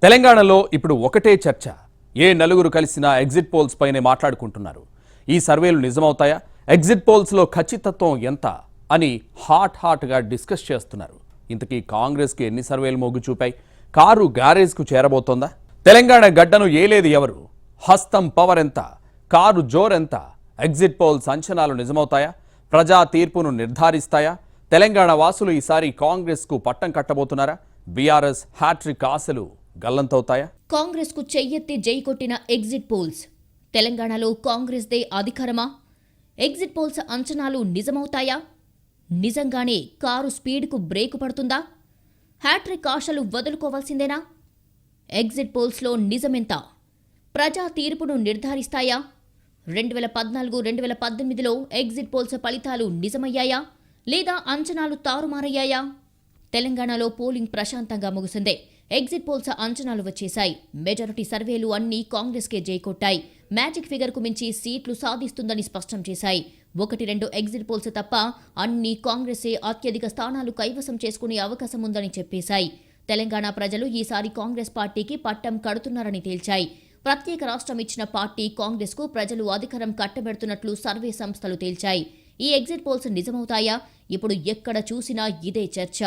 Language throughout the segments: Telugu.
తెలంగాణలో ఇప్పుడు ఒకటే చర్చ. ఏ నలుగురు కలిసినా ఎగ్జిట్ పోల్స్ పైనే మాట్లాడుకుంటున్నారు. ఈ సర్వేలు నిజమవుతాయా, ఎగ్జిట్ పోల్స్లో ఖచ్చితత్వం ఎంత అని హాట్గా డిస్కస్ చేస్తున్నారు. ఇంతకీ కాంగ్రెస్కి ఎన్ని సర్వేలు మొగ్గు చూపాయి? కారు గ్యారేజ్కు చేరబోతోందా? తెలంగాణ గడ్డను ఏలేది ఎవరు? హస్తం పవర్ ఎంత? కారు జోరెంత? ఎగ్జిట్ పోల్స్ అంచనాలు నిజమవుతాయా? ప్రజా తీర్పును నిర్ధారిస్తాయా? తెలంగాణ వాసులు ఈసారి కాంగ్రెస్కు పట్టం కట్టబోతున్నారా? బీఆర్ఎస్ హ్యాట్రిక్ ఆశలు గల్లంతవుతాయా? కాంగ్రెస్ కు చెయ్యెత్తి జై కొట్టిన ఎగ్జిట్ పోల్స్. తెలంగాణలో కాంగ్రెస్ దే అధికారమా? ఎగ్జిట్ పోల్స్ అంచనాలు నిజమవుతాయా? నిజంగానే కారు స్పీడ్కు బ్రేకు పడుతుందా? హ్యాట్రిక్ ఆశలు వదులుకోవాల్సిందేనా? ఎగ్జిట్ పోల్స్లో నిజమెంత? ప్రజా తీర్పును నిర్ధారిస్తాయా? 2014-2018లో ఎగ్జిట్ పోల్స్ ఫలితాలు నిజమయ్యాయా లేదా అంచనాలు తారుమారయ్యాయా? తెలంగాణలో పోలింగ్ ప్రశాంతంగా ముగిసిందే. ఎగ్జిట్ పోల్స్ అంచనాలు వచ్చేశాయి. మెజారిటీ సర్వేలు అన్నీ కాంగ్రెస్కే జైకొట్టాయి. మ్యాజిక్ ఫిగర్కు మించి సీట్లు సాధిస్తుందని స్పష్టం చేశాయి. 1-2 ఎగ్జిట్ పోల్స్ తప్ప అన్ని కాంగ్రెసే అత్యధిక స్థానాలు కైవసం చేసుకునే అవకాశం ఉందని చెప్పేశాయి. తెలంగాణ ప్రజలు ఈసారి కాంగ్రెస్ పార్టీకి పట్టం కడుతున్నారని తేల్చాయి. ప్రత్యేక రాష్ట్రం ఇచ్చిన పార్టీ కాంగ్రెస్కు ప్రజలు అధికారం కట్టబెడుతున్నట్లు సర్వే సంస్థలు తేల్చాయి. ఈ ఎగ్జిట్ పోల్స్ నిజమవుతాయా? ఇప్పుడు ఎక్కడ చూసినా ఇదే చర్చ.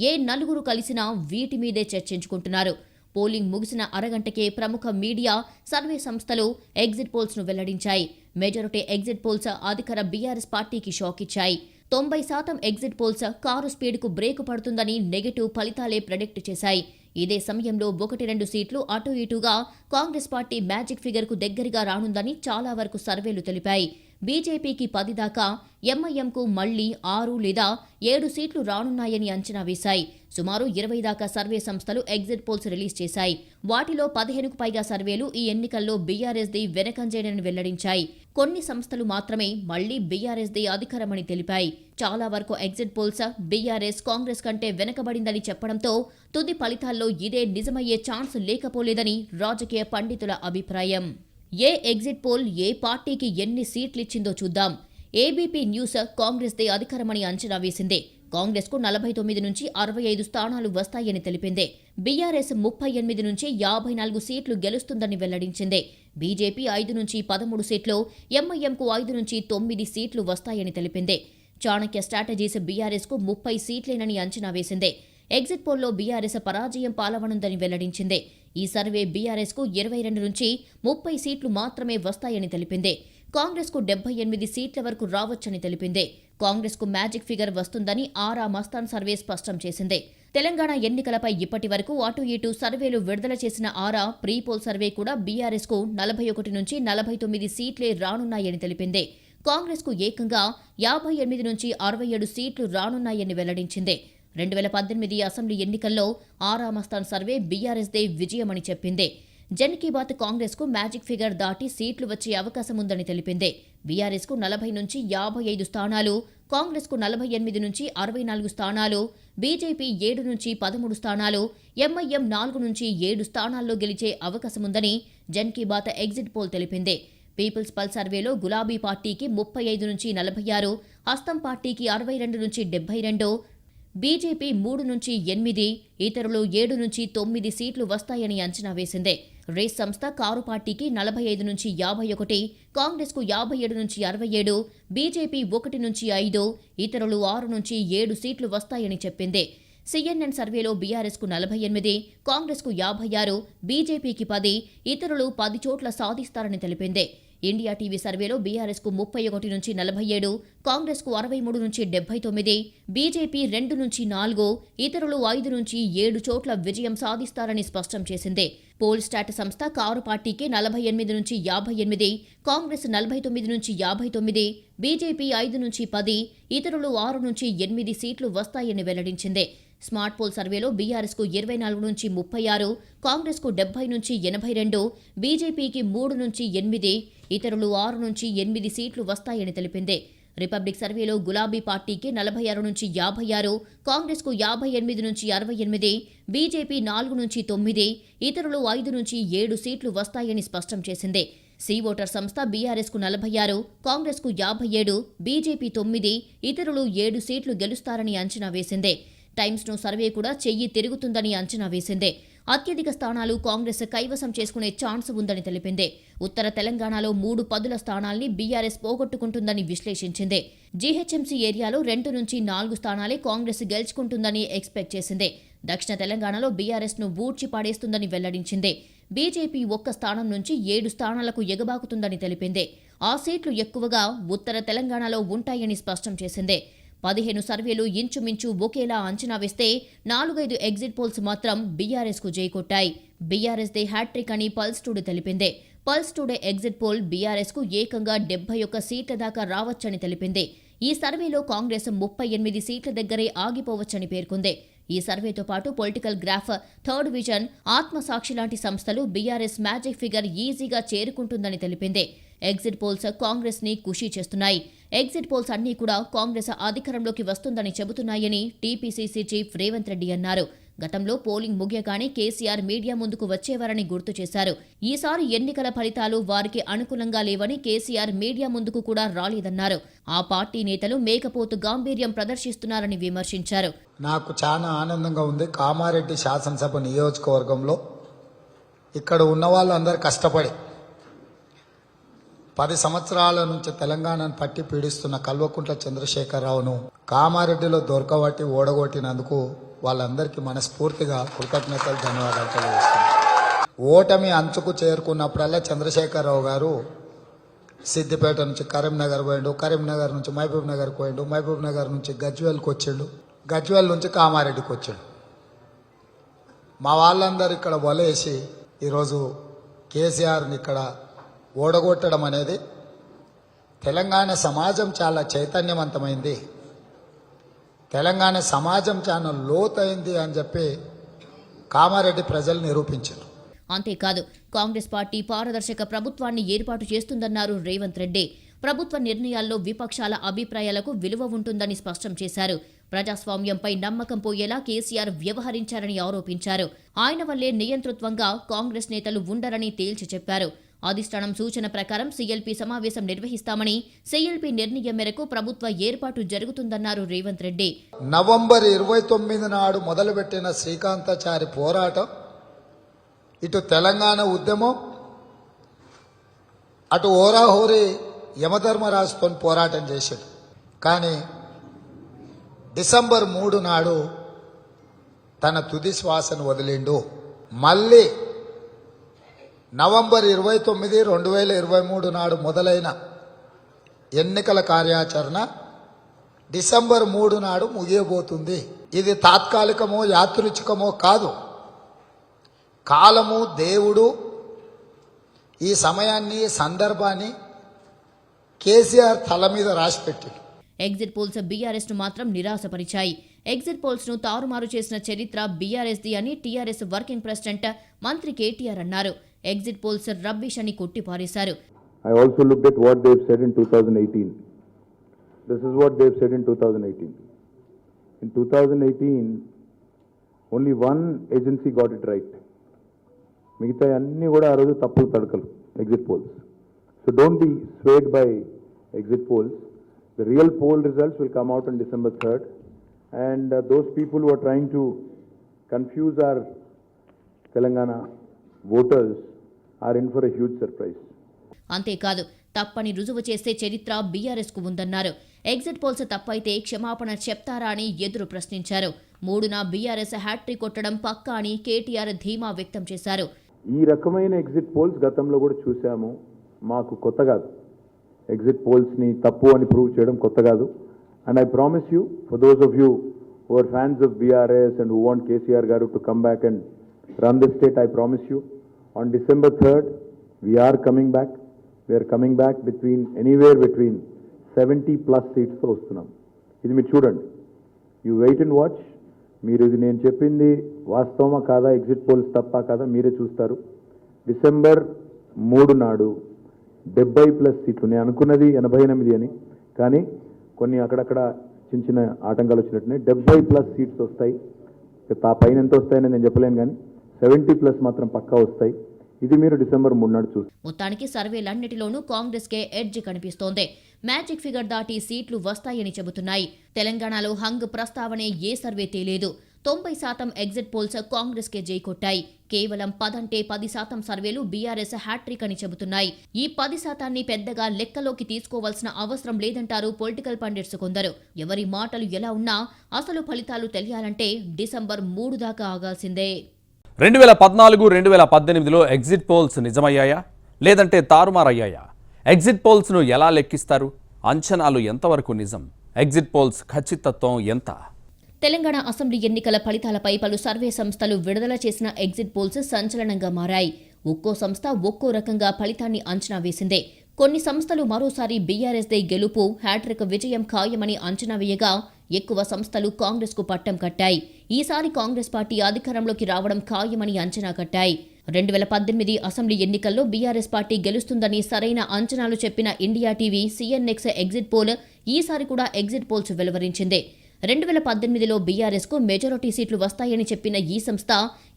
ఏ నలుగురు కలిసినా వీటి మీదే చర్చించుకుంటున్నారు. పోలింగ్ ముగిసిన అరగంటకే ప్రముఖ మీడియా, సర్వే సంస్థలు ఎగ్జిట్ పోల్స్ను వెల్లడించాయి. మెజారిటీ ఎగ్జిట్ పోల్స్ అధికార బీఆర్ఎస్ పార్టీకి షాక్ ఇచ్చాయి. 90% ఎగ్జిట్ పోల్స్ కారు స్పీడ్కు బ్రేకు పడుతుందని నెగటివ్ ఫలితాలే ప్రెడిక్ట్ చేశాయి. ఇదే సమయంలో 1-2 సీట్లు అటు ఇటుగా కాంగ్రెస్ పార్టీ మ్యాజిక్ ఫిగర్కు దగ్గరగా రానుందని చాలా వరకు సర్వేలు తెలిపాయి. బీజేపీకి 10 దాకా, ఎంఐఎంకు మళ్లీ 6 లేదా 7 సీట్లు రానున్నాయని అంచనా వేశాయి. సుమారు 20 దాకా సర్వే సంస్థలు ఎగ్జిట్ పోల్స్ రిలీజ్ చేశాయి. వాటిలో 15కు పైగా సర్వేలు ఈ ఎన్నికల్లో బీఆర్ఎస్ది వెనకంజేనని వెల్లడించాయి. కొన్ని సంస్థలు మాత్రమే మళ్లీ బీఆర్ఎస్ది అధికారమని తెలిపాయి. చాలా వరకు ఎగ్జిట్ పోల్స్ బీఆర్ఎస్ కాంగ్రెస్ కంటే వెనకబడిందని చెప్పడంతో తుది ఫలితాల్లో ఇదే నిజమయ్యే ఛాన్స్ లేకపోలేదని రాజకీయ పండితుల అభిప్రాయం. ఏ ఎగ్జిట్ పోల్ ఏ పార్టీకి ఎన్ని సీట్లిచ్చిందో చూద్దాం. ఏబీపీ న్యూస్ కాంగ్రెస్దే అధికారమని అంచనా వేసింది. కాంగ్రెస్కు 49 నుంచి 65 స్థానాలు వస్తాయని తెలిపింది. బీఆర్ఎస్ 38 నుంచి 54 సీట్లు గెలుస్తుందని వెల్లడించింది. బీజేపీ 5 నుంచి 13 సీట్లు, ఎంఐఎంకు 5 నుంచి 9 సీట్లు వస్తాయని తెలిపింది. చాణక్య స్ట్రాటజీస్ బీఆర్ఎస్కు 30 సీట్లేనని అంచనా వేసింది. ఎగ్జిట్ పోల్లో బీఆర్ఎస్ పరాజయం పాలవనుందని వెల్లడించింది. ఈ సర్వే బీఆర్ఎస్కు 22 నుంచి 30 సీట్లు మాత్రమే వస్తాయని తెలిపింది. కాంగ్రెస్కు 78 సీట్ల వరకు రావచ్చని తెలిపింది. కాంగ్రెస్కు మ్యాజిక్ ఫిగర్ వస్తుందని ఆరా మస్తాన్ సర్వే స్పష్టం చేసింది. తెలంగాణ ఎన్నికలపై ఇప్పటి వరకు అటు ఇటు సర్వేలు విడుదల చేసిన ఆరా ప్రీపోల్ సర్వే కూడా బీఆర్ఎస్కు 41 నుంచి 49 సీట్లే రానున్నాయని తెలిపింది. కాంగ్రెస్కు ఏకంగా 58 నుంచి 67 సీట్లు రానున్నాయని వెల్లడించింది. 2018 అసెంబ్లీ ఎన్నికల్లో ఆరా మస్తాన్ సర్వే బీఆర్ఎస్దే విజయమని చెప్పింది. జన్ కీ బాత్ కాంగ్రెస్కు మ్యాజిక్ ఫిగర్ దాటి సీట్లు వచ్చే అవకాశం ఉందని తెలిపింది. బీఆర్ఎస్కు 40 నుంచి 55 స్థానాలు, కాంగ్రెస్కు 48 నుంచి 64 స్థానాలు, బీజేపీ 7 నుంచి 13 స్థానాలు, ఎంఐఎం 4 నుంచి 7 స్థానాల్లో గెలిచే అవకాశముందని జన్ కీ బాత్ ఎగ్జిట్ పోల్ తెలిపింది. పీపుల్స్ పల్స్ సర్వేలో గులాబీ పార్టీకి 35 నుంచి 46, హస్తం పార్టీకి 62 నుంచి 72, బీజేపీ 3 నుంచి 8, ఇతరులు 7 నుంచి 9 సీట్లు వస్తాయని అంచనా వేసింది. రేస్ సంస్థ కారు పార్టీకి 45 నుంచి 51, కాంగ్రెస్కు 57 నుంచి 67, బీజేపీ 1 నుంచి 5, ఇతరులు 6 నుంచి 7 సీట్లు వస్తాయని చెప్పింది. సిఎన్ఎన్ సర్వేలో బీఆర్ఎస్కు 48, కాంగ్రెస్కు 56, బీజేపీకి 10, ఇతరులు 10 చోట్ల సాధిస్తారని తెలిపింది. ఇండియా టీవీ సర్వేలో బీఆర్ఎస్కు 31 నుంచి 47, కాంగ్రెస్కు 63 నుంచి 79, బీజేపీ 2 నుంచి 4, ఇతరులు 5 నుంచి 7 చోట్ల విజయం సాధిస్తారని స్పష్టం చేసింది. పోల్ స్టాట్ సంస్థ కారు పార్టీకి 48 నుంచి 58, కాంగ్రెస్ 49 నుంచి 59, బీజేపీ 5 నుంచి 10, ఇతరులు 6 నుంచి 8 సీట్లు వస్తాయని వెల్లడించింది. స్మార్ట్ పోల్ సర్వేలో బీఆర్ఎస్కు 24 నుంచి 36, కాంగ్రెస్కు 70 నుంచి 82, బీజేపీకి 3 నుంచి 8, ఇతరులు 6 నుంచి 8 సీట్లు వస్తాయని తెలిపింది. రిపబ్లిక్ సర్వేలో గులాబీ పార్టీకి 46 నుంచి 56, కాంగ్రెస్కు 58 నుంచి 68, బీజేపీ 4 నుంచి 9, ఇతరులు 5 నుంచి 7 సీట్లు వస్తాయని స్పష్టం చేసింది. సి ఓటర్ సంస్థ బీఆర్ఎస్కు 46, కాంగ్రెస్కు 57, బీజేపీ 9, ఇతరులు 7 సీట్లు గెలుస్తారని అంచనా వేసింది. టైమ్స్ న్యూ సర్వే కూడా చెయ్యి తిరుగుతుందని అంచనా వేసింది. అత్యధిక స్థానాలు కాంగ్రెస్ కైవసం చేసుకునే ఛాన్స్ ఉందని తెలిపింది. ఉత్తర తెలంగాణలో 3 పదుల స్థానాల్ని బీఆర్ఎస్ పోగొట్టుకుంటుందని విశ్లేషించింది. జీహెచ్ఎంసీ ఏరియాలో 2 నుంచి 4 స్థానాలే కాంగ్రెస్ గెలుచుకుంటుందని ఎక్స్పెక్ట్ చేసింది. దక్షిణ తెలంగాణలో బీఆర్ఎస్ ను ఊడ్చి పాడేస్తుందని వెల్లడించింది. బీజేపీ 1 స్థానం నుంచి 7 స్థానాలకు ఎగబాకుతుందని తెలిపింది. ఆ సీట్లు ఎక్కువగా ఉత్తర తెలంగాణలో ఉంటాయని స్పష్టం చేసింది. 15 సర్వేలు ఇంచుమించు ఒకేలా అంచనా వేస్తే 4-5 ఎగ్జిట్ పోల్స్ మాత్రం బీఆర్ఎస్ కు జైకొట్టాయి. బీఆర్ఎస్ దే హ్యాట్రిక్ అని పల్స్ టుడే తెలిపింది. Pulse today exit poll BRS కు ఏకంగా 71 సీట్ల దాకా రావచ్చని తెలిపింది. ఈ సర్వేలో కాంగ్రెస్ 38 సీట్ల దగ్గరే ఆగిపోవచ్చని పేర్కొంది. ఈ సర్వేతో పాటు పొలిటికల్ గ్రాఫ్, థర్డ్ విజన్, ఆత్మసాక్షి లాంటి సంస్థలు బీఆర్ఎస్ మ్యాజిక్ ఫిగర్ ఈజీగా చేరుకుంటుందని తెలిపింది. ఎగ్జిట్ పోల్స్ కాంగ్రెస్ ని ఖుషీ చేస్తున్నాయి. ఎగ్జిట్ పోల్స్ అన్నీ కూడా కాంగ్రెస్ అధికారంలోకి వస్తుందని చెబుతున్నాయని టీపీసీసీ చీఫ్ రేవంత్ రెడ్డి అన్నారు. గతంలో పోలింగ్ ముగియగానే కేసీఆర్ మీడియా ముందుకు వచ్చేవారని గుర్తు చేశారు. ఈసారి ఎన్నికల ఫలితాలు వారికి అనుకూలంగా లేవని కేసీఆర్ మీడియా ముందుకు కూడా రాలేదన్నారు. ఆ పార్టీ నేతలు మేకపోతు గాంభీర్యం ప్రదర్శిస్తున్నారని విమర్శించారు. నాకు చాలా ఆనందంగా ఉంది. కామారెడ్డి శాసనసభ నియోజకవర్గంలో ఇక్కడ ఉన్న వాళ్ళందరూ కష్టపడి 10 సంవత్సరాల నుంచి తెలంగాణను పట్టి పీడిస్తున్న కల్వకుంట్ల చంద్రశేఖరరావును కామారెడ్డిలో దొరకబట్టి ఓడగొట్టినందుకు వాళ్ళందరికీ మనస్ఫూర్తిగా కృతజ్ఞతలు, ధన్యవాదాలు తెలియజేస్తున్నాను. ఓటమి అంచుకు చేరుకున్నప్పుడల్లా చంద్రశేఖరరావు గారు సిద్దిపేట నుంచి కరీంనగర్ పోయిండు, కరీంనగర్ నుంచి మహబూబ్ నగర్ పోయిండు, మహబూబ్ నగర్ నుంచి గజ్వేల్కి వచ్చిండు, గజ్వేల్ నుంచి కామారెడ్డికి వచ్చాడు. మా వాళ్ళందరూ ఇక్కడ వలేసి ఈరోజు కేసీఆర్ని ఇక్కడ ఓడగొట్టడం అనేది తెలంగాణ సమాజం చాలా చైతన్యవంతమైంది, తెలంగాణ సమాజం చాలా లోతైంది అని చెప్పి కామారెడ్డి ప్రజలు నిరూపించారు. అంతేకాదు కాంగ్రెస్ పార్టీ పారదర్శక ప్రభుత్వాన్ని ఏర్పాటు చేస్తుందన్నారు రేవంత్ రెడ్డి. ప్రభుత్వ నిర్ణయాల్లో విపక్షాల అభిప్రాయాలకు విలువ ఉంటుందని స్పష్టం చేశారు. ప్రజాస్వామ్యంపై నమ్మకం పోయేలా కేసీఆర్ వ్యవహరించారని ఆరోపించారు. ఆయన వల్లే నియంతృత్వంగా కాంగ్రెస్ నేతలు ఉండరని తేల్చి చెప్పారు. అధిష్టానం సూచన ప్రకారం సీఎల్పీ సమావేశం నిర్వహిస్తామని, సీఎల్పీ నిర్ణయం మేరకు ప్రభుత్వ ఏర్పాటు జరుగుతుందన్నారు రేవంత్ రెడ్డి. నవంబర్ 29 నాడు మొదలుపెట్టిన శ్రీకాంతాచారి పోరాటం ఇటు తెలంగాణ ఉద్యమం, అటు ఓరాహోరీ యమధర్మరాజుతో పోరాటం చేశాడు. కానీ డిసెంబర్ 3 నాడు తన తుది శ్వాసను వదిలిండు. మళ్ళీ నవంబర్ 29, 2023 నాడు మొదలైన ఎన్నికల కార్యాచరణ డిసెంబర్ 3 నాడు ముగియబోతుంది. ఇది తాత్కాలికమో యాదృచ్ఛికమో కాదు. కాలము, దేవుడు ఈ సమయాన్ని, సందర్భాన్ని కేసీఆర్ తల మీద రాసిపెట్టాడు. ఎగ్జిట్ పోల్స్ బీఆర్ఎస్ ను మాత్రం నిరాశపరిచాయి. ఎగ్జిట్ పోల్స్ ను తారుమారు చేసిన చరిత్ర బీఆర్ఎస్ ది అని టీఆర్ఎస్ వర్కింగ్ ప్రెసిడెంట్ మంత్రి కేటీఆర్ అన్నారు. ఎగ్జిట్ పోల్స్ రబ్బిష్ అని కొట్టిపారేశారు. I also looked at what they've said in 2018. This is what they've said in 2018. In 2018, only one agency got it right. మిగతా అన్ని కూడా ఆ రోజు తప్పులు తడకలు exit polls. So don't be swayed by exit polls. The real poll results will come out on December 3rd. And those people who are trying to confuse our Telangana voters are in for a huge surprise. అంతేకాదు తప్పని రుజువు చేసే చరిత్ర బీఆర్ఎస్ కు ఉందన్నారు. ఎగ్జిట్ పోల్స్ తప్పైతే క్షమాపణ చెప్తారా అని ఎదురు ప్రశ్నించారు. 3న బీఆర్ఎస్ హ్యాట్రిక్ కొట్టడం పక్కా అని కేటీఆర్ ధీమా వ్యక్తం చేశారు. ఈ రకమైన ఎగ్జిట్ పోల్స్ గతంలో కూడా చూసాము, మాకు కొత్త కాదు. ఎగ్జిట్ పోల్స్ని తప్పు అని ప్రూవ్ చేయడం కొత్త కాదు. And I promise you, for those of you who are fans of BRS and who want KCR గారు to come back and run the state, I promise you, on December 3rd, we are coming back. We are coming back anywhere between 70+ seats తో వస్తున్నాం. ఇది మీరు చూడండి, యూ వెయిట్ అండ్ వాచ్. మీరు ఇది నేను చెప్పింది వాస్తవమా కాదా, ఎగ్జిట్ పోల్స్ తప్పా కాదా మీరే చూస్తారు. డిసెంబర్ 3 నాడు 70+ సీట్లు. నేను అనుకున్నది 88 అని, కానీ కొన్ని అక్కడక్కడ చిన్న చిన్న ఆటంకాలు వచ్చినట్టునే 70+ సీట్స్ వస్తాయి. పైన ఎంత వస్తాయని నేను చెప్పలేను, కానీ 70+ మాత్రం పక్కా వస్తాయి. ఇది మీరు డిసెంబర్ 3 నాడు చూస్తారు. మొత్తానికి సర్వేలన్నిటిలోనూ కాంగ్రెస్ కే ఎడ్జ్ కనిపిస్తోంది. మ్యాజిక్ ఫిగర్ దాటి సీట్లు వస్తాయని చెబుతున్నాయి. తెలంగాణలో హంగ్ ప్రస్తావనే ఏ సర్వే తేలేదు. 90% ఎగ్జిట్ పోల్స్ కాంగ్రెస్కే జై కొట్టాయి. కేవలం 10% సర్వేలు బీఆర్ఎస్ హ్యాట్రిక్ అని చెబుతున్నాయి. ఈ 10% పెద్దగా లెక్కలోకి తీసుకోవాల్సిన అవసరం లేదంటారు పొలిటికల్ పండిట్స్ కొందరు. ఎవరి మాటలు ఎలా ఉన్నా అసలు ఫలితాలు తెలియాలంటే డిసెంబర్ 3 దాకా ఆగాల్సిందే. 2014-2018లో ఎగ్జిట్ పోల్స్ నిజమయ్యాయా లేదంటే తారుమారయ్యాయా? ఎగ్జిట్ పోల్స్ను ఎలా లెక్కిస్తారు? అంచనాలు ఎంతవరకు నిజం? ఎగ్జిట్ పోల్స్ ఖచ్చితత్వం ఎంత? తెలంగాణ అసెంబ్లీ ఎన్నికల ఫలితాలపై పలు సర్వే సంస్థలు విడుదల చేసిన ఎగ్జిట్ పోల్స్ సంచలనంగా మారాయి. ఒక్కో సంస్థ ఒక్కో రకంగా ఫలితాన్ని అంచనా వేసిందే. కొన్ని సంస్థలు మరోసారి బీఆర్ఎస్దే గెలుపు హ్యాట్రిక్ విజయం ఖాయమని అంచనా వేయగా, ఎక్కువ సంస్థలు కాంగ్రెస్కు పట్టం కట్టాయి. ఈసారి కాంగ్రెస్ పార్టీ అధికారంలోకి రావడం ఖాయమని అంచనా కట్టాయి. 2018 అసెంబ్లీ ఎన్నికల్లో బీఆర్ఎస్ పార్టీ గెలుస్తుందని సరైన అంచనాలు చెప్పిన India TV CNX exit pole ఈసారి కూడా ఎగ్జిట్ పోల్స్ వెలువరించింది. 2018లో బీఆర్ఎస్కు మెజారిటీ సీట్లు వస్తాయని చెప్పిన ఈ సంస్థ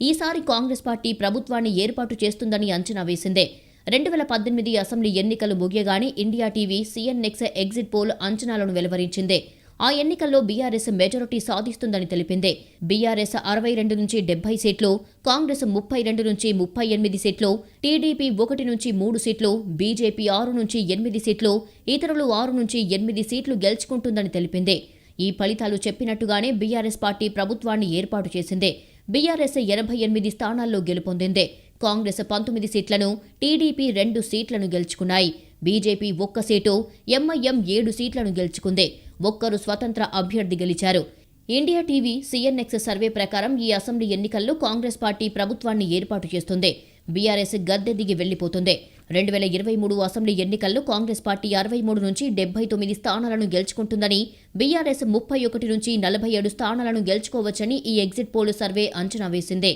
ఈసారి కాంగ్రెస్ పార్టీ ప్రభుత్వాన్ని ఏర్పాటు చేస్తుందని అంచనా వేసింది. 2018 అసెంబ్లీ ఎన్నికలు ముగియగానే India TV CNX exit poll అంచనాలను వెలువరించింది. ఆ ఎన్నికల్లో బీఆర్ఎస్ మెజారిటీ సాధిస్తుందని తెలిపింది. బీఆర్ఎస్ 62 నుంచి 70 సీట్లు, కాంగ్రెస్ 32 నుంచి 38 సీట్లు, టీడీపీ 1 నుంచి 3 సీట్లు, బీజేపీ 6 నుంచి 8 సీట్లు, ఇతరులు 6 నుంచి 8 సీట్లు గెలుచుకుంటుందని తెలిపింది. ఈ ఫలితాలు చెప్పినట్టుగానే బీఆర్ఎస్ పార్టీ ప్రభుత్వాన్ని ఏర్పాటు చేసింది. బీఆర్ఎస్ 88 స్థానాల్లో గెలుపొందింది. కాంగ్రెస్ 19 సీట్లను, టీడీపీ 2 సీట్లను గెలుచుకున్నాయి. బీజేపీ 1 సీటు, ఎంఐఎం 7 సీట్లను గెలుచుకుంది. ఒక్కరు స్వతంత్ర అభ్యర్థి గెలిచారు. ఇండియా టీవీ సిఎన్ఎక్స్ సర్వే ప్రకారం ఈ అసెంబ్లీ ఎన్నికల్లో కాంగ్రెస్ పార్టీ ప్రభుత్వాన్ని ఏర్పాటు చేస్తుంది. బీఆర్ఎస్ గద్దె దిగి వెళ్లిపోతుంది. 2023 అసెంబ్లీ ఎన్నికల్లో కాంగ్రెస్ పార్టీ 63 నుంచి 79 స్థానాలను గెలుచుకుంటుందని, బీఆర్ఎస్ 31 నుంచి 47 స్థానాలను గెలుచుకోవచ్చని ఈ ఎగ్జిట్ పోల్ సర్వే అంచనా వేసింది.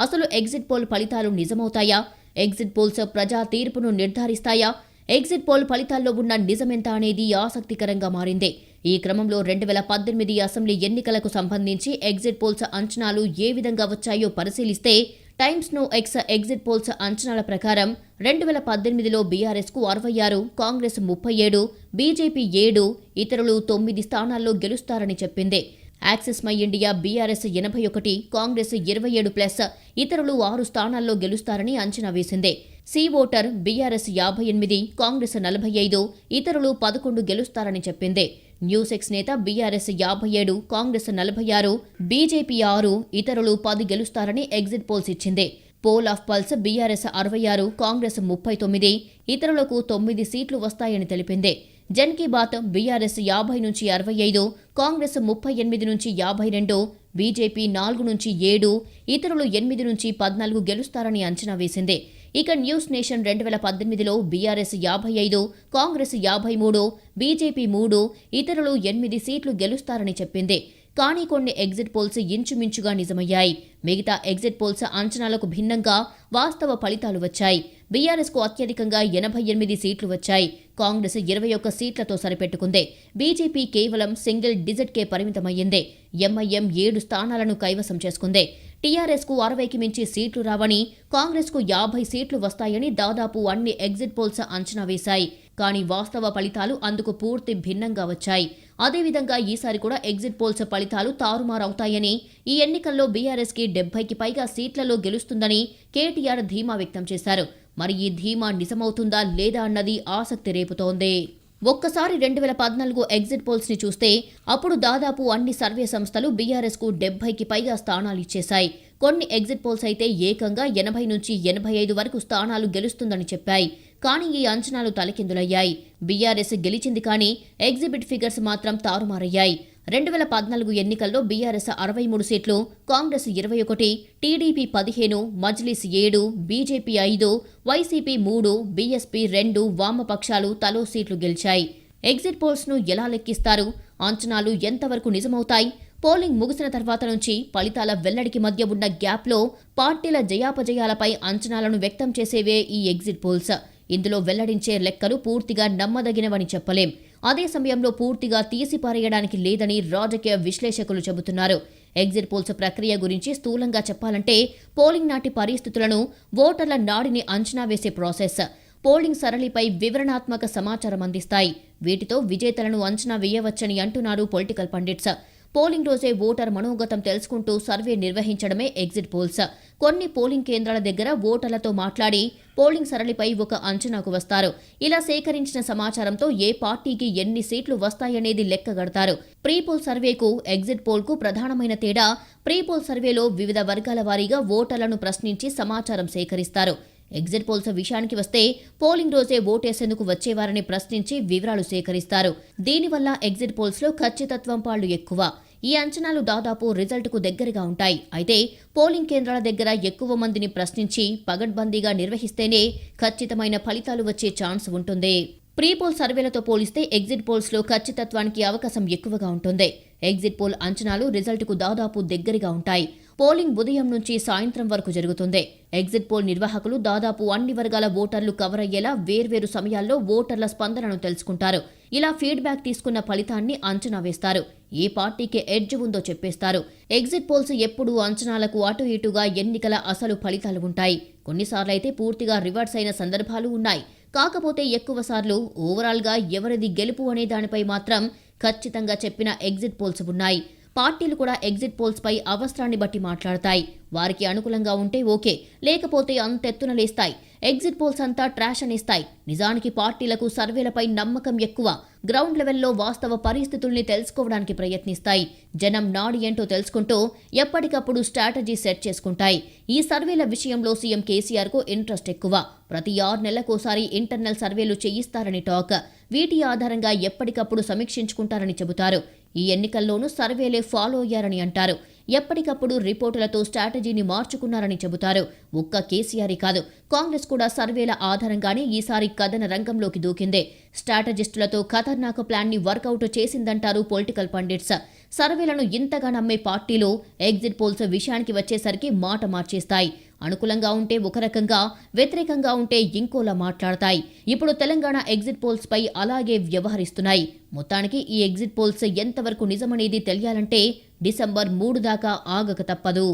అసలు ఎగ్జిట్ పోల్ ఫలితాలు నిజమవుతాయా? ఎగ్జిట్ పోల్స్ ప్రజా తీర్పును నిర్ధారిస్తాయా? ఎగ్జిట్ పోల్ ఫలితాల్లో ఉన్న నిజమెంత అనేది ఆసక్తికరంగా మారింది. ఈ క్రమంలో 2018 అసెంబ్లీ ఎన్నికలకు సంబంధించి ఎగ్జిట్ పోల్స్ అంచనాలు ఏ విధంగా వచ్చాయో పరిశీలిస్తే, టైమ్స్ నో ఎక్స్ ఎగ్జిట్ పోల్స్ అంచనాల ప్రకారం 2018లో బీఆర్ఎస్కు 66, కాంగ్రెస్ 37, బీజేపీ 7, ఇతరులు 9 స్థానాల్లో గెలుస్తారని చెప్పింది. Axis my India BRS 81, Congress 27+, ఇతరులు 6 స్థానాల్లో గెలుస్తారని అంచనా వేసింది. సి ఓటర్ బీఆర్ఎస్ 58, కాంగ్రెస్ 45, ఇతరులు 11 గెలుస్తారని చెప్పింది. న్యూస్ ఎక్స్ నేత బీఆర్ఎస్ 57, కాంగ్రెస్ 46, బీజేపీ 6, ఇతరులు 10 గెలుస్తారని ఎగ్జిట్ పోల్స్ ఇచ్చింది. Poll of pulse BRS 66, Congress 39, ఇతరులకు 9 సీట్లు వస్తాయని తెలిపింది. జన్ కీ బాత్ బీఆర్ఎస్ 50 నుంచి 65, కాంగ్రెస్ 38 నుంచి 52, బీజేపీ 4 నుంచి 7, ఇతరులు 8 నుంచి 14 గెలుస్తారని అంచనా వేసింది. ఇక న్యూస్ నేషన్ 2018లో బీఆర్ఎస్ 55, కాంగ్రెస్ 53, బీజేపీ 3, ఇతరులు 8 సీట్లు గెలుస్తారని చెప్పింది. కానీ కొన్ని ఎగ్జిట్ పోల్స్ ఇంచుమించుగా నిజమయ్యాయి. మిగతా ఎగ్జిట్ పోల్స్ అంచనాలకు భిన్నంగా వాస్తవ ఫలితాలు వచ్చాయి. బీఆర్ఎస్కు అత్యధికంగా 88 సీట్లు వచ్చాయి. కాంగ్రెస్ 21 సీట్లతో సరిపెట్టుకుంది. బీజేపీ కేవలం సింగిల్ డిజిట్కే పరిమితమయ్యింది. ఎంఐఎం 7 స్థానాలను కైవసం చేసుకుంది. టీఆర్ఎస్కు 60కి మించి సీట్లు రావని, కాంగ్రెస్కు 50 సీట్లు వస్తాయని దాదాపు అన్ని ఎగ్జిట్ పోల్స్ అంచనా వేశాయి. కానీ వాస్తవ ఫలితాలు అందుకు పూర్తి భిన్నంగా వచ్చాయి. అదేవిధంగా ఈసారి కూడా ఎగ్జిట్ పోల్స్ ఫలితాలు తారుమారవుతాయని, ఈ ఎన్నికల్లో బీఆర్ఎస్కి 70కి పైగా సీట్లలో గెలుస్తుందని కేటీఆర్ ధీమా వ్యక్తం చేశారు. మరి ఈ ధీమా నిజమవుతుందా లేదా అన్నది ఆసక్తి రేపుతోంది. ఒక్కసారి 2014 ఎగ్జిట్ పోల్స్ ని చూస్తే అప్పుడు దాదాపు అన్ని సర్వే సంస్థలు బీఆర్ఎస్కు 70కి పైగా స్థానాలు ఇచ్చేశాయి. కొన్ని ఎగ్జిట్ పోల్స్ అయితే ఏకంగా 80 నుంచి 85 వరకు స్థానాలు గెలుస్తుందని చెప్పాయి. కానీ ఈ అంచనాలు తలకిందులయ్యాయి. బీఆర్ఎస్ గెలిచింది కానీ ఎగ్జిబిట్ ఫిగర్స్ మాత్రం తారుమారయ్యాయి. 2014 ఎన్నికల్లో బీఆర్ఎస్ 63 సీట్లు, Congress 21, TDP 15, Majlis 7, BJP 5, YCP 3, BSP 2, వామపక్షాలు తలో సీట్లు గెలిచాయి. ఎగ్జిట్ పోల్స్ను ఎలా లెక్కిస్తారు? అంచనాలు ఎంతవరకు నిజమవుతాయి? పోలింగ్ ముగిసిన తర్వాత నుంచి ఫలితాల వెల్లడికి మధ్య ఉన్న గ్యాప్లో పార్టీల జయాపజయాలపై అంచనాలను వ్యక్తం చేసేవే ఈ ఎగ్జిట్ పోల్స్. ఇందులో వెల్లడించే లెక్కలు పూర్తిగా నమ్మదగినవని చెప్పలేం. అదే సమయంలో పూర్తిగా తీసిపారేయడానికి లేదని రాజకీయ విశ్లేషకులు చెబుతున్నారు. ఎగ్జిట్ పోల్స్ ప్రక్రియ గురించి స్థూలంగా చెప్పాలంటే పోలింగ్ నాటి పరిస్థితులను, ఓటర్ల నాడిని అంచనా వేసే ప్రాసెస్. పోలింగ్ సరళిపై వివరణాత్మక సమాచారం అందిస్తాయి. వీటితో విజేతలను అంచనా వేయవచ్చని అంటున్నారు పొలిటికల్ పండిట్స్. పోలింగ్ రోజే ఓటర్ మనోగతం తెలుసుకుంటూ సర్వే నిర్వహించడమే ఎగ్జిట్ పోల్స్. కొన్ని పోలింగ్ కేంద్రాల దగ్గర ఓటర్లతో మాట్లాడి పోలింగ్ సరళిపై ఒక అంచనాకు వస్తారు. ఇలా సేకరించిన సమాచారంతో ఏ పార్టీకి ఎన్ని సీట్లు వస్తాయనేది లెక్కగడతారు. ప్రీ పోల్ సర్వేకు ఎగ్జిట్ పోల్కు ప్రధానమైన తేడా, ప్రీ పోల్ సర్వేలో వివిధ వర్గాల వారీగా ఓటర్లను ప్రశ్నించి సమాచారం సేకరిస్తారు. ఎగ్జిట్ పోల్స్ విషయానికి వస్తే పోలింగ్ రోజే ఓటేసేందుకు వచ్చేవారని ప్రశ్నించి వివరాలు సేకరిస్తారు. దీనివల్ల ఎగ్జిట్ పోల్స్లో ఖచ్చితత్వం పాళ్లు ఎక్కువ. ఈ అంచనాలు దాదాపు రిజల్ట్కు దగ్గరగా ఉంటాయి. అయితే పోలింగ్ కేంద్రాల దగ్గర ఎక్కువ మందిని ప్రశ్నించి పగడ్బందీగా నిర్వహిస్తేనే ఖచ్చితమైన ఫలితాలు వచ్చే ఛాన్స్ ఉంటుంది. ప్రీ పోల్ సర్వేలతో పోలిస్తే ఎగ్జిట్ పోల్స్లో ఖచ్చితత్వానికి అవకాశం ఎక్కువగా ఉంటుంది. ఎగ్జిట్ పోల్ అంచనాలు రిజల్ట్కు దాదాపు దగ్గరగా ఉంటాయి. పోలింగ్ ఉదయం నుంచి సాయంత్రం వరకు జరుగుతుంది. ఎగ్జిట్ పోల్ నిర్వాహకులు దాదాపు అన్ని వర్గాల ఓటర్లు కవర్ అయ్యేలా వేర్వేరు సమయాల్లో ఓటర్ల స్పందనను తెలుసుకుంటారు. ఇలా ఫీడ్బ్యాక్ తీసుకున్న ఫలితాన్ని అంచనా వేస్తారు. ఏ పార్టీకి ఎడ్జ్ ఉందో చెప్పేస్తారు. ఎగ్జిట్ పోల్స్ ఎప్పుడూ అంచనాలకు అటు ఇటుగా ఎన్నికల అసలు ఫలితాలు ఉంటాయి. కొన్నిసార్లయితే పూర్తిగా రివర్స్ అయిన సందర్భాలు ఉన్నాయి. కాకపోతే ఎక్కువసార్లు ఓవరాల్గా ఎవరిది గెలుపు అనే దానిపై మాత్రం ఖచ్చితంగా చెప్పిన ఎగ్జిట్ పోల్స్ ఉన్నాయి. పార్టీలు కూడా ఎగ్జిట్ పోల్స్ పై అవసరాన్ని బట్టి మాట్లాడతాయి. వారికి అనుకూలంగా ఉంటే ఓకే, లేకపోతే అంతెత్తున లేస్తాయి. ఎగ్జిట్ పోల్స్ అంతా ట్రాష్ అనేస్తాయి. నిజానికి పార్టీలకు సర్వేలపై నమ్మకం ఎక్కువ. గ్రౌండ్ లెవెల్లో వాస్తవ పరిస్థితుల్ని తెలుసుకోవడానికి ప్రయత్నిస్తాయి. జనం నాడి ఏంటో తెలుసుకుంటూ ఎప్పటికప్పుడు స్ట్రాటజీ సెట్ చేసుకుంటాయి. ఈ సర్వేల విషయంలో సీఎం కేసీఆర్కు ఇంట్రెస్ట్ ఎక్కువ. ప్రతి 6 నెలలకోసారి ఇంటర్నల్ సర్వేలు చేయిస్తారని టాక్. వీటి ఆధారంగా ఎప్పటికప్పుడు సమీక్షించుకుంటారని చెబుతారు. ఈ ఎన్నికల్లోనూ సర్వేలే ఫాలో అయ్యారని అంటారు. ఎప్పటికప్పుడు రిపోర్టులతో స్ట్రాటజీని మార్చుకున్నారని చెబుతారు. ఒక్క కేసీఆర్ కాదు, కాంగ్రెస్ కూడా సర్వేల ఆధారంగానే ఈసారి కథన రంగంలోకి దూకిందే. స్ట్రాటజిస్టులతో ఖతర్నాక్ ప్లాన్ ని వర్కౌట్ చేసిందంటారు పొలిటికల్ పండిట్స్. సర్వేలను ఇంతగా నమ్మే పార్టీలు ఎగ్జిట్ పోల్స్ విషయానికి వచ్చేసరికి మాట మార్చేస్తాయి. అనుకూలంగా ఉంటే ఒక రకంగా, వ్యతిరేకంగా ఉంటే ఇంకోలా మాట్లాడతాయి. ఇప్పుడు తెలంగాణ ఎగ్జిట్ పోల్స్ పై అలాగే వ్యవహరిస్తున్నాయి. మొత్తానికి ఈ ఎగ్జిట్ పోల్స్ ఎంతవరకు నిజమనేది తెలియాలంటే డిసెంబర్ 3 దాకా ఆగక తప్పదు.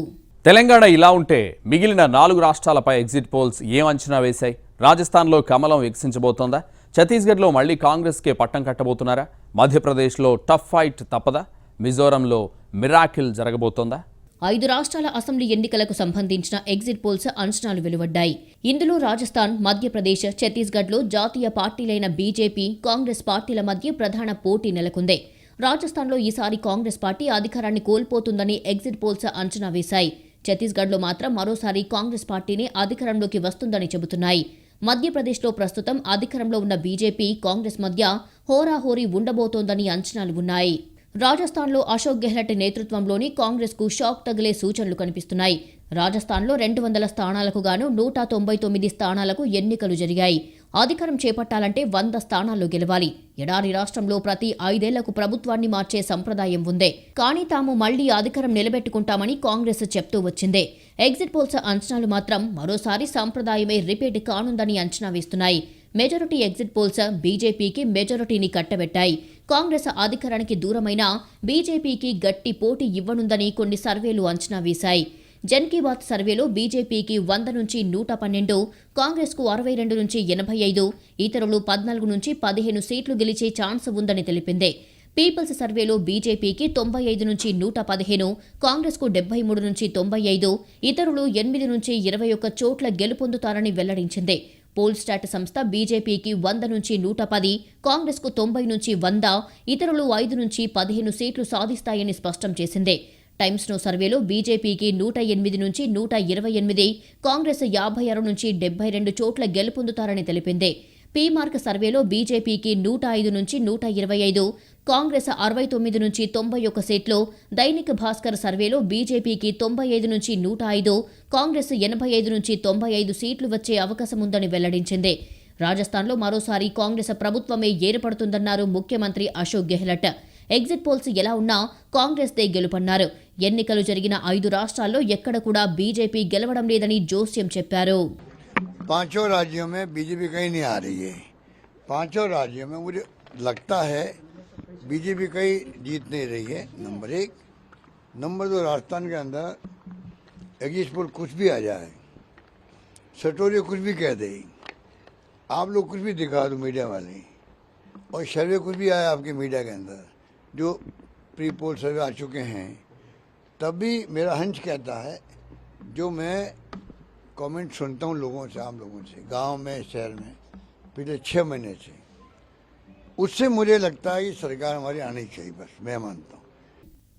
తెలంగాణ ఇలా ఉంటే మిగిలిన 4 రాష్ట్రాలపై ఎగ్జిట్ పోల్స్ ఏం అంచనా వేశాయి? రాజస్థాన్లో కమలం వికసించబోతోందా? ఛత్తీస్గఢ్లో మళ్లీ కాంగ్రెస్కే పట్టం కట్టబోతున్నారా? మధ్యప్రదేశ్లో టఫ్ ఫైట్ తప్పదా? మిజోరంలో మిరాకిల్ జరగబోతోందా? 5 రాష్ట్రాల అసెంబ్లీ ఎన్నికలకు సంబంధించిన ఎగ్జిట్ పోల్స్ అంచనాలు వెలువడ్డాయి. ఇందులో రాజస్థాన్, మధ్యప్రదేశ్, ఛత్తీస్గఢ్లో జాతీయ పార్టీలైన బీజేపీ, కాంగ్రెస్ పార్టీల మధ్య ప్రధాన పోటీ నెలకొంది. రాజస్థాన్లో ఈసారి కాంగ్రెస్ పార్టీ అధికారాన్ని కోల్పోతుందని ఎగ్జిట్ పోల్స్ అంచనా వేశాయి. ఛత్తీస్గఢ్లో మాత్రం మరోసారి కాంగ్రెస్ పార్టీనే అధికారంలోకి వస్తుందని చెబుతున్నాయి. మధ్యప్రదేశ్లో ప్రస్తుతం అధికారంలో ఉన్న బీజేపీ, కాంగ్రెస్ మధ్య హోరాహోరీ ఉండబోతోందని అంచనాలు ఉన్నాయి. రాజస్థాన్లో అశోక్ గెహ్లట్ నేతృత్వంలోని కాంగ్రెస్కు షాక్ తగిలే సూచనలు కనిపిస్తున్నాయి. రాజస్థాన్లో 200 స్థానాలకు గాను 199 స్థానాలకు ఎన్నికలు జరిగాయి. అధికారం చేపట్టాలంటే 100 స్థానాల్లో గెలవాలి. ఎడారి రాష్ట్రంలో ప్రతి 5 ఏళ్లకు ప్రభుత్వాన్ని మార్చే సంప్రదాయం ఉందే. కానీ తాము మళ్లీ అధికారం నిలబెట్టుకుంటామని కాంగ్రెస్ చెప్తూ వచ్చిందే. ఎగ్జిట్ పోల్స్ అంచనాలు మాత్రం మరోసారి సంప్రదాయమే రిపీట్ కానుందని అంచనా వేస్తున్నాయి. మెజారిటీ ఎగ్జిట్ పోల్స్ బీజేపీకి మెజారిటీని కట్టబెట్టాయి. కాంగ్రెస్ అధికారానికి దూరమైన బీజేపీకి గట్టి పోటీ ఇవ్వనుందని కొన్ని సర్వేలు అంచనా వేశాయి. జన్ కీ బాత్ సర్వేలో బీజేపీకి 100 నుంచి 112, కాంగ్రెస్కు 62 నుంచి 85, ఇతరులు 14 నుంచి 15 సీట్లు గెలిచే ఛాన్స్ ఉందని తెలిపింది. పీపుల్స్ సర్వేలో బీజేపీకి 95 నుంచి 115, కాంగ్రెస్కు 73 నుంచి 95, ఇతరులు 8 నుంచి 21 చోట్ల గెలుపొందుతారని వెల్లడించింది. పోల్ స్టాట్ సంస్థ బీజేపీకి 100 నుంచి 110, కాంగ్రెస్కు 90 నుంచి 100, ఇతరులు 5 నుంచి 15 సీట్లు సాధిస్తాయని స్పష్టం చేసింది. టైమ్స్ నో సర్వేలో బీజేపీకి 108 నుంచి 128, కాంగ్రెస్ 56 నుంచి 72 చోట్ల గెలుపొందుతారని తెలిపింది. పీమార్క్ సర్వేలో బీజేపీకి 105 నుంచి 125, కాంగ్రెస్ 69 నుంచి 91 సీట్లు, దైనిక్ భాస్కర్ సర్వేలో బీజేపీకి 95 నుంచి 105, కాంగ్రెస్ 85 నుంచి 95 సీట్లు వచ్చే అవకాశం ఉందని వెల్లడించింది. రాజస్థాన్లో మరోసారి కాంగ్రెస్ ప్రభుత్వమే ఏర్పడుతుందన్నారు ముఖ్యమంత్రి అశోక్ గెహ్లట్. ఎగ్జిట్ పోల్స్ ఎలా ఉన్నా కాంగ్రెస్దే గెలుపన్నారు. ఎన్నికలు జరిగిన 5 రాష్ట్రాల్లో ఎక్కడ కూడా బీజేపీ గెలవడం లేదని జోస్యం చెప్పారు. 5 राज्यों में बीजेपी कहीं नहीं आ रही है. 5 राज्यों में मुझे लगता है बीजेपी कहीं जीत नहीं रही है. नंबर 1. नंबर 2, राजस्थान के अंदर एग्जिट पोल कुछ भी आ जाए, सटोरिया कुछ भी कह दे, आप लोग कुछ भी दिखा दो मीडिया वाले, और सर्वे कुछ भी आया आपके मीडिया के अंदर, जो प्री पोल सर्वे आ चुके हैं, तब भी मेरा हंच कहता है, जो मैं कमेंट सुनता हूँ लोगों से, आम लोगों से, गांव में, शहर में, पिछले 6 महीने से, उससे मुझे लगता है कि सरकार हमारी आनी चाहिए, बस मैं मानता हूँ।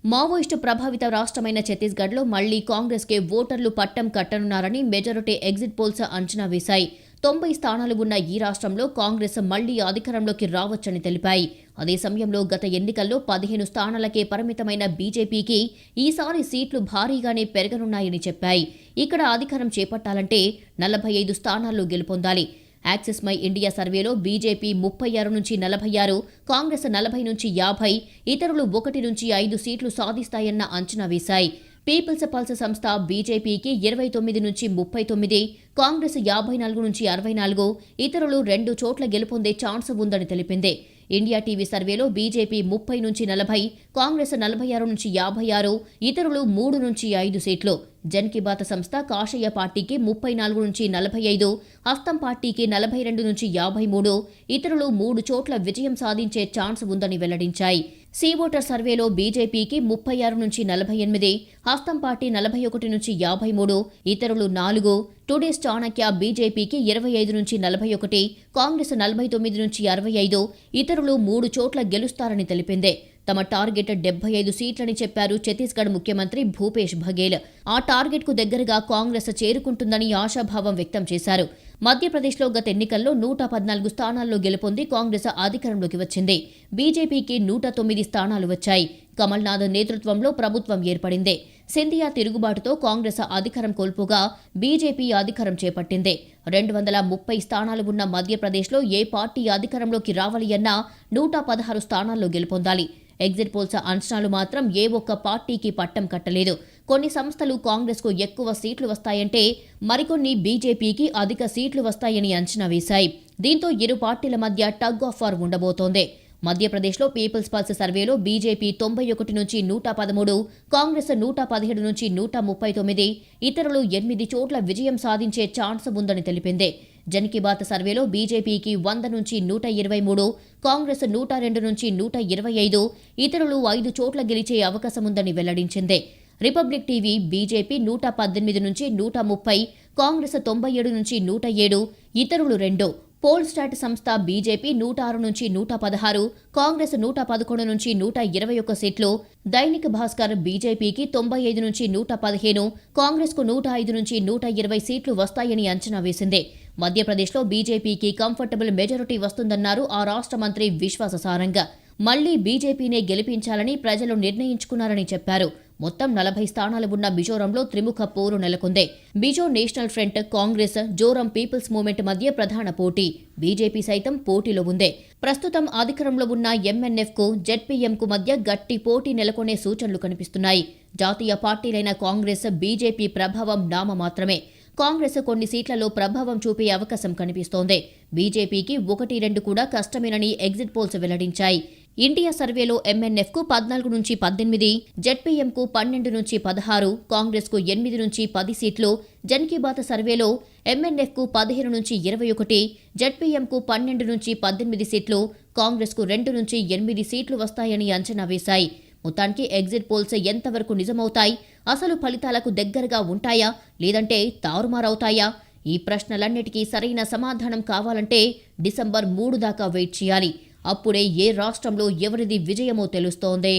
మావోయిస్టు ప్రభావిత రాష్ట్రమైన ఛత్తీస్గఢ్లో మళ్లీ కాంగ్రెస్కే ఓటర్లు పట్టం కట్టనున్నారని మెజారిటీ ఎగ్జిట్ పోల్స్ అంచనా వేశాయి. 90 స్థానాలు ఉన్న ఈ రాష్ట్రంలో కాంగ్రెస్ మళ్లీ అధికారంలోకి రావచ్చని తెలిపాయి. అదే సమయంలో గత ఎన్నికల్లో 15 స్థానాలకే పరిమితమైన బీజేపీకి ఈసారి సీట్లు భారీగానే పెరగనున్నాయని చెప్పాయి. ఇక్కడ అధికారం చేపట్టాలంటే 45 స్థానాల్లో గెలుపొందాలి. యాక్సిస్ మై ఇండియా సర్వేలో బీజేపీ 36 నుంచి 46, కాంగ్రెస్ 40 నుంచి 50, ఇతరులు 1 నుంచి 5 సీట్లు సాధిస్తాయన్న అంచనా వేశాయి. పీపుల్స్ పల్స్ సంస్థ బీజేపీకి 29 నుంచి 39, కాంగ్రెస్ 54 నుంచి 64, ఇతరులు 2 చోట్ల గెలుపొందే ఛాన్స్ ఉందని తెలిపింది. ఇండియా టీవీ సర్వేలో బీజేపీ 30 నుంచి 40, కాంగ్రెస్ 46 నుంచి 56, ఇతరులు 3 నుంచి 5 సీట్లు. జన్ కీ బాత్ సంస్థ కాషాయ పార్టీకి 34 నుంచి 45, హస్తం పార్టీకి 42 నుంచి 53, ఇతరులు 3 చోట్ల విజయం సాధించే ఛాన్స్ ఉందని వెల్లడించాయి. సీ ఓటర్ సర్వేలో బీజేపీకి 36 నుంచి 48, హస్తం పార్టీ 41 నుంచి 53, ఇతరులు 4, టుడేస్ చాణక్య బీజేపీకి 25 నుంచి 41, కాంగ్రెస్ 49 నుంచి 65, ఇతరులు 3 చోట్ల గెలుస్తారని తెలిపింది. తమ టార్గెట్ 75 సీట్లని చెప్పారు ఛత్తీస్గఢ్ ముఖ్యమంత్రి భూపేష్ బఘేల్. ఆ టార్గెట్కు దగ్గరగా కాంగ్రెస్ చేరుకుంటుందని ఆశాభావం వ్యక్తం చేశారు. మధ్యప్రదేశ్లో గత ఎన్నికల్లో 114 స్థానాల్లో గెలుపొంది కాంగ్రెస్ అధికారంలోకి వచ్చింది. బీజేపీకి 109 స్థానాలు వచ్చాయి. కమల్నాథ్ నేతృత్వంలో ప్రభుత్వం ఏర్పడింది. సింధియా తిరుగుబాటుతో కాంగ్రెస్ అధికారం కోల్పోగా బీజేపీ అధికారం చేపట్టింది. 230 స్థానాలు ఉన్న మధ్యప్రదేశ్లో ఏ పార్టీ అధికారంలోకి రావాలి అన్నా 116 స్థానాల్లో గెలుపొందాలి. ఎగ్జిట్ పోల్స్ అంచనాలు మాత్రం ఏ ఒక్క పార్టీకి పట్టం కట్టలేదు. కొన్ని సంస్థలు కాంగ్రెస్కు ఎక్కువ సీట్లు వస్తాయంటే మరికొన్ని బీజేపీకి అధిక సీట్లు వస్తాయని అంచనా వేశాయి. దీంతో ఇరు పార్టీల మధ్య టగ్ ఆఫ్ వార్ ఉండబోతోంది. మధ్యప్రదేశ్లో పీపుల్స్ పల్స్ సర్వేలో బీజేపీ 91 నుంచి 113, కాంగ్రెస్ 117 నుంచి 139, ఇతరులు 8 చోట్ల విజయం సాధించే ఛాన్స్ ఉందని తెలిపింది. జన్ కీ బాత్ సర్వేలో బీజేపీకి 100 నుంచి 123, కాంగ్రెస్ 102 నుంచి 125, ఇతరులు 5 చోట్ల గెలిచే అవకాశముందని వెల్లడించింది. రిపబ్లిక్ టీవీ బీజేపీ 118 నుంచి 130, కాంగ్రెస్ 97 నుంచి 107, ఇతరులు 2. పోల్స్టాట్ సంస్థ బీజేపీ 106 నుంచి 116, కాంగ్రెస్ 111 నుంచి 121 సీట్లు. దైనిక్ భాస్కర్ బీజేపీకి 95 నుంచి 115, కాంగ్రెస్కు 105 నుంచి 120 సీట్లు వస్తాయని అంచనా వేసింది. మధ్యప్రదేశ్లో బీజేపీకి కంఫర్టబుల్ మెజారిటీ వస్తుందన్నారు ఆ రాష్ట్ర మంత్రి విశ్వాస సారంగ్. మళ్లీ బీజేపీనే గెలిపించాలని ప్రజలు నిర్ణయించుకున్నారని చెప్పారు. మొత్తం 40 స్థానాలు ఉన్న మిజోరంలో త్రిముఖ పోరు నెలకొంది. Mizo National Front, Congress, Zoram People's Movement మధ్య ప్రధాన పోటీ. బీజేపీ సైతం పోటీలో ఉంది. ప్రస్తుతం అధికారంలో ఉన్న ఎంఎన్ఎఫ్కు, జెడ్పీఎంకు మధ్య గట్టి పోటీ నెలకొనే సూచనలు కనిపిస్తున్నాయి. జాతీయ పార్టీలైన కాంగ్రెస్, బీజేపీ ప్రభావం నామమాత్రమే. కాంగ్రెస్ కొన్ని సీట్లలో ప్రభావం చూపే అవకాశం కనిపిస్తోంది. బీజేపీకి 1-2 కూడా కష్టమేనని ఎగ్జిట్ పోల్స్ వెల్లడించాయి. ఇండియా సర్వేలో ఎంఎన్ఎఫ్కు 14 నుంచి 18, జెడ్పీఎంకు 12 నుంచి 16, కాంగ్రెస్కు 8 నుంచి 10 సీట్లు. జన్ కీ బాత్ సర్వేలో ఎంఎన్ఎఫ్కు 15 నుంచి 21, జెడ్పీఎంకు 12 నుంచి 18 సీట్లు, కాంగ్రెస్కు 2 నుంచి 8 సీట్లు వస్తాయని అంచనా వేశాయి. మొత్తానికి ఎగ్జిట్ పోల్స్ ఎంతవరకు నిజమవుతాయి? అసలు ఫలితాలకు దగ్గరగా ఉంటాయా లేదంటే తారుమారవుతాయా? ఈ ప్రశ్నలన్నిటికీ సరైన సమాధానం కావాలంటే డిసెంబర్ 3 దాకా వెయిట్ చేయాలి. అప్పుడే ఏ రాష్ట్రంలో ఎవరిది విజయమో తెలుస్తోంది.